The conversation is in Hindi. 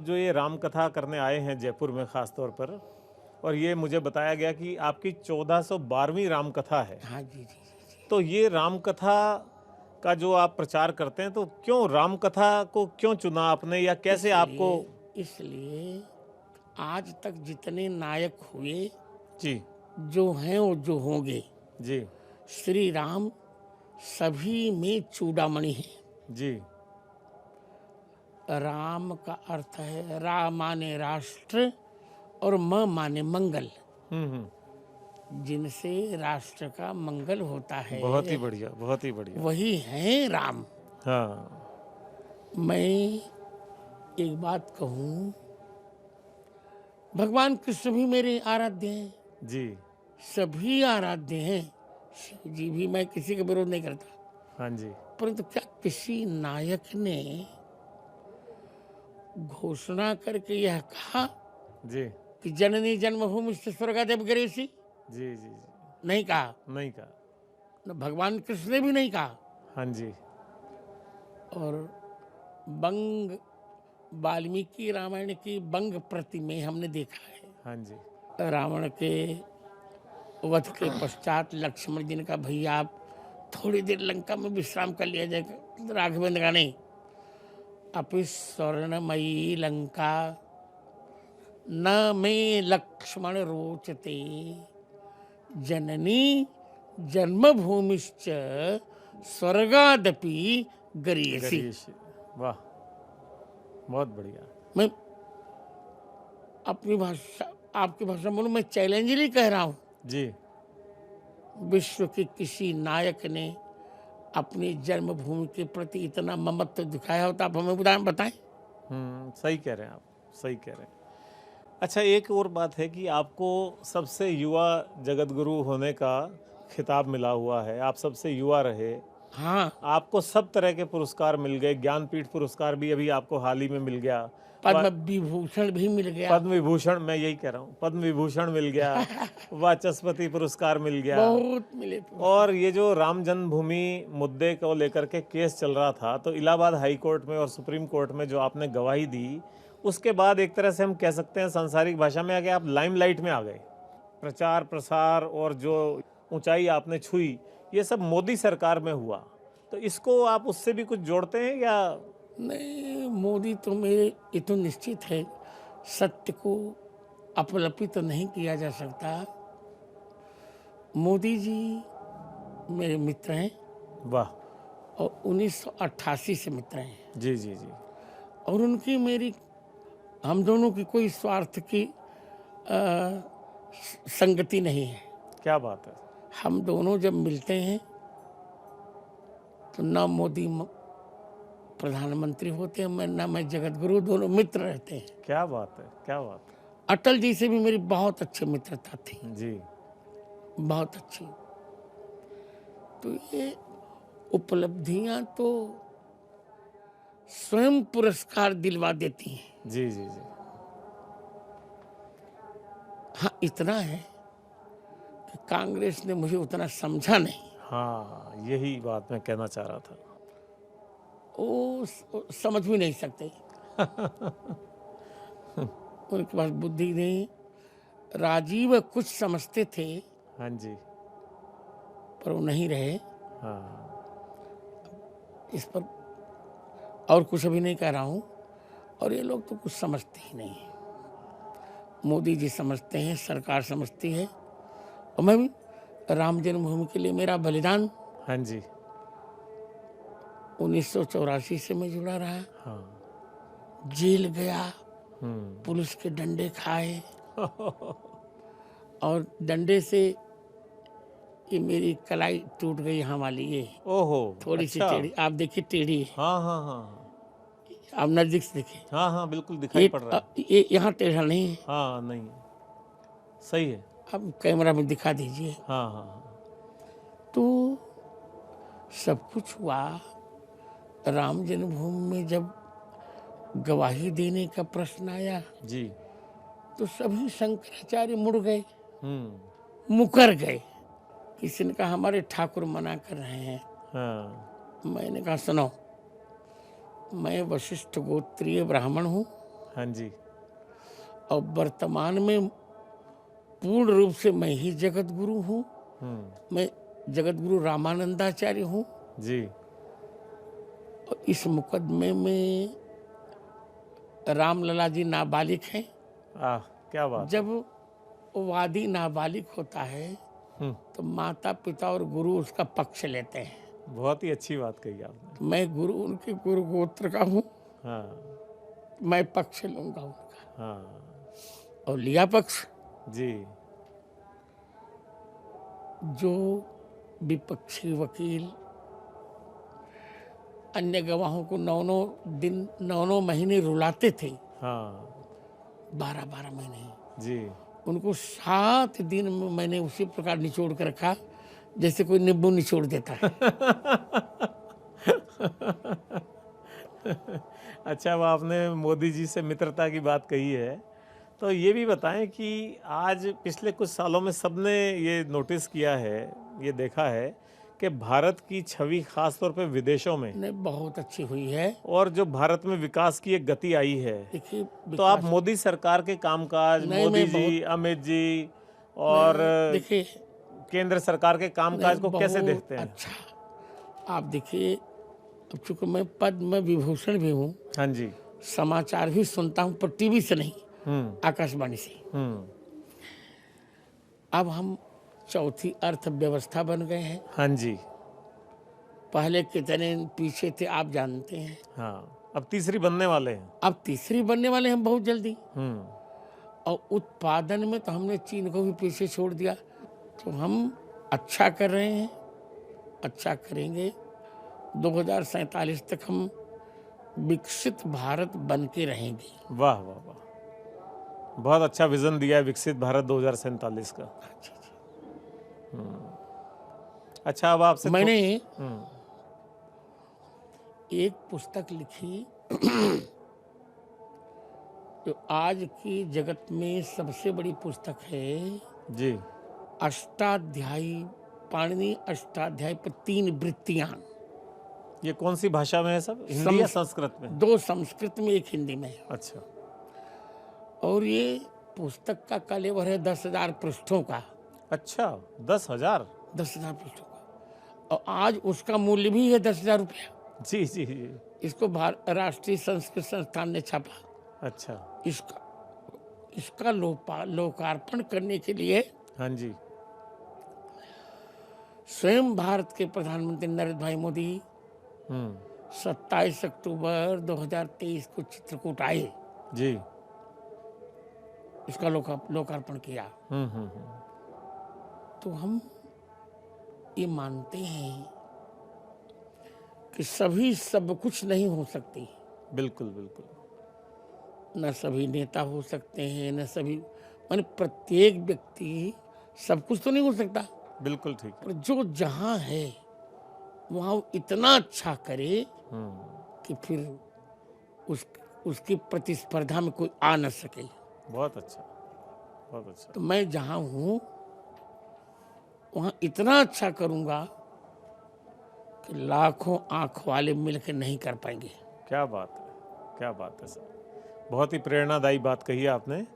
जो ये राम कथा करने आए हैं जयपुर में ख़ास तौर पर, और ये मुझे बताया गया कि आपकी 1412वीं राम कथा है। हाँ जी, जी, जी, जी। तो ये राम कथा का जो आप प्रचार करते हैं, तो क्यों राम कथा को क्यों चुना आपने, या कैसे आपको? इसलिए आज तक जितने नायक हुए, जी, जो हैं और जो होंगे, जी, श्री राम सभी में चूड़ामणि है। जी, राम का अर्थ है, रा माने राष्ट्र और म माने मंगल, जिनसे राष्ट्र का मंगल होता है। बहुत ही बढ़िया, बहुत ही बढ़िया। वही हैं राम। हाँ, मैं एक बात कहूँ, भगवान कृष्ण भी मेरे आराध्य हैं, जी, सभी आराध्य हैं, शिव जी भी, मैं किसी का विरोध नहीं करता। हाँ जी, परंतु क्या किसी नायक ने घोषणा करके यह कहा जी, कि जननी जन्मभूमि स्वर्गादेव गरीसी? जी, जी, जी, नहीं कहा। नहीं कहा। न भगवान कृष्ण ने भी नहीं कहा। हाँ जी, और बंग वाल्मीकि रामायण की बंग प्रति में हमने देखा है, हाँ जी, रावण के वध के पश्चात लक्ष्मण जी ने कहा, भैया आप थोड़ी देर लंका में विश्राम कर लिया जाएगा। राघवेंद्र का नहीं, अपि स्वर्णमयी लंका न में लक्ष्मण रोचते, जननी जन्मभूमिश्च स्वर्गादपि गरीयसी। गरीश, वाह, बहुत बढ़िया। मैं अपनी भाषा, आपकी भाषा बोलूं, मैं चैलेंजली कह रहा हूं, जी, विश्व के किसी नायक ने अपनी जन्मभूमि के प्रति इतना ममत्व दिखाया हो तो आप हमें बताएं। सही कह रहे हैं आप, सही कह रहे हैं। अच्छा, एक और बात है कि आपको सबसे युवा जगतगुरु होने का खिताब मिला हुआ है, आप सबसे युवा रहे। हाँ, आपको सब तरह के पुरस्कार मिल गए, ज्ञानपीठ पुरस्कार भी अभी आपको हाल ही में मिल गया, पद्म विभूषण भी मिल गया, पद्म विभूषण, मैं यही कह रहा हूँ, पद्म विभूषण मिल गया, वाचस्पति पुरस्कार मिल गया। बहुत मिले। और ये जो राम जन्मभूमि मुद्दे को लेकर के केस चल रहा था, तो इलाहाबाद हाई कोर्ट में और सुप्रीम कोर्ट में जो आपने गवाही दी, उसके बाद एक तरह से हम कह सकते हैं सांसारिक भाषा में आके आप लाइमलाइट में आ गए। प्रचार प्रसार और जो ऊंचाई आपने छुई, ये सब मोदी सरकार में हुआ। तो इसको आप उससे भी कुछ जोड़ते हैं या? नहीं, मोदी तो मेरे, ये तो निश्चित है, सत्य को अपलपित तो नहीं किया जा सकता। मोदी जी मेरे मित्र हैं, वाह, और 1988 से मित्र हैं, जी, जी, जी, और उनकी मेरी, हम दोनों की कोई स्वार्थ की संगति नहीं है। क्या बात है। हम दोनों जब मिलते हैं तो ना मोदी प्रधानमंत्री होते हैं, ना मैं जगतगुरु, दोनों मित्र रहते हैं। क्या बात है, क्या बात है। अटल जी से भी मेरी बहुत अच्छी मित्रता थी, जी, बहुत अच्छी। तो ये उपलब्धियां तो स्वयं पुरस्कार दिलवा देती हैं। जी, जी, जी, हाँ, इतना है कि कांग्रेस ने मुझे उतना समझा नहीं। हाँ, यही बात मैं कहना चाह रहा था। वो समझ भी नहीं सकते। उनके पास बुद्धि नहीं। राजीव कुछ समझते थे, हाँ जी, पर वो नहीं रहे। हाँ, इस पर और कुछ अभी नहीं कह रहा हूँ। और ये लोग तो कुछ समझते ही नहीं। मोदी जी समझते हैं, सरकार समझती है, और मैं भी, राम जन्मभूमि के लिए मेरा बलिदान, हाँ जी, 1984 से मैं जुड़ा रहा, हाँ, जेल गया, हम्म, पुलिस के डंडे खाए, और डंडे से ये मेरी कलाई टूट गई, यहाँ वाली ये ओहो, थोड़ी सी अच्छा, टेढ़ी, आप देखिए टेढ़ी है, हाँ, हाँ, हाँ, आप नजदीक से देखिए, हाँ, हाँ, बिल्कुल दिखाई पड़ रहा है। ये यहाँ टेढ़ा नहीं है। हाँ, नहीं, सही है। आप कैमरा में दिखा दीजिए। हाँ, हाँ, हाँ, तो सब कुछ हुआ। राम जन्मभूमि में जब गवाही देने का प्रश्न आया, जी, तो सभी शंकराचार्य मुड़ गए, हम्म, मुकर गए। किसी ने कहा हमारे ठाकुर मना कर रहे हैं। हाँ, मैंने कहा सुनो, मैं वशिष्ठ गोत्रीय ब्राह्मण हूँ, हाँ जी। और वर्तमान में पूर्ण रूप से मैं ही जगत गुरु हूँ। मैं जगत गुरु रामानंदाचार्य हूँ। जी। और इस मुकदमे में रामलला जी नाबालिग हैं। आह, क्या बात। जब वादी नाबालिग होता है हम्म, तो माता पिता और गुरु उसका पक्ष लेते हैं। बहुत ही अच्छी बात कही आपने। मैं गुरु उनके गुरु गोत्र का हूँ, हाँ मैं पक्ष लूंगा उनका। हाँ। और लिया पक्ष। जी। जो विपक्षी वकील अन्य गवाहों को 9-9 दिन 9-9 महीने रुलाते थे, हाँ 12-12 महीने, जी। उनको 7 दिन में मैंने उसी प्रकार निचोड़ कर रखा जैसे कोई नींबू निचोड़ देता है। अच्छा, अब आपने मोदी जी से मित्रता की बात कही है, तो ये भी बताएं कि आज पिछले कुछ सालों में सबने ये नोटिस किया है, ये देखा है कि भारत की छवि खास तौर पे विदेशों में ने बहुत अच्छी हुई है। और जो भारत में विकास की एक गति आई है, देखिए तो आप विकास मोदी सरकार के कामकाज, नहीं, मोदी मैं जी, अमित जी और देखिए केंद्र सरकार के कामकाज को कैसे बहुत देखते हैं? अच्छा। आप देखिए, अब चूंकि मैं पद्म विभूषण भी हूँ, हाँ जी। समाचार भी सुनता हूँ पर टीवी से नहीं, हम्म आकाशवाणी से। हम्म। अब हम चौथी अर्थव्यवस्था बन गए हैं। हाँ जी। पहले कितने पीछे थे आप जानते हैं। हाँ, अब तीसरी बनने वाले हैं। अब तीसरी बनने वाले हैं बहुत जल्दी। हम्म। और उत्पादन में तो हमने चीन को भी पीछे छोड़ दिया। तो हम अच्छा कर रहे हैं, अच्छा करेंगे। 2047 तक हम विकसित भारत बन के रहेंगे। वाह वाह वाह, बहुत अच्छा विजन दिया है विकसित भारत 2047 का। अच्छा, अब आपसे मैंने हम्म, एक पुस्तक लिखी जो आज की जगत में सबसे बड़ी पुस्तक है। जी। अष्टाध्यायी, पाणिनि अष्टाध्यायी पर 3 वृत्तियां। ये कौन सी भाषा में है सब, हिंदी या संस्कृत में? 2 संस्कृत में, 1 हिंदी में। अच्छा। और ये पुस्तक का कलेवर है 10,000 पृष्ठों का। अच्छा, 10,000? 10,000 पृष्ठों का। और आज उसका मूल्य भी है 10,000 रुपया। जी जी जी। इसको राष्ट्रीय संस्कृत संस्थान ने छापा। अच्छा। इसका लोकार्पण करने के लिए हाँ जी। स्वयं भारत के प्रधानमंत्री नरेंद्र भाई मोदी 27 अक्टूबर 2023 को चित्रकूट आए, जी। इसका लोकार्पण किया। तो हम ये मानते हैं कि सभी सब कुछ नहीं हो सकती। बिल्कुल बिल्कुल। न सभी नेता हो सकते हैं, न सभी, माने प्रत्येक व्यक्ति सब कुछ तो नहीं हो सकता। बिल्कुल ठीक है। पर जो जहाँ है वहाँ वो इतना अच्छा करे कि फिर उसकी प्रतिस्पर्धा में कोई आ न सके। बहुत अच्छा, बहुत अच्छा। तो मैं जहाँ हूँ वहाँ इतना अच्छा करूँगा कि लाखों आँख वाले मिलकर नहीं कर पाएंगे। क्या बात है, क्या बात है सर, बहुत ही प्रेरणादायी बात कही आपने।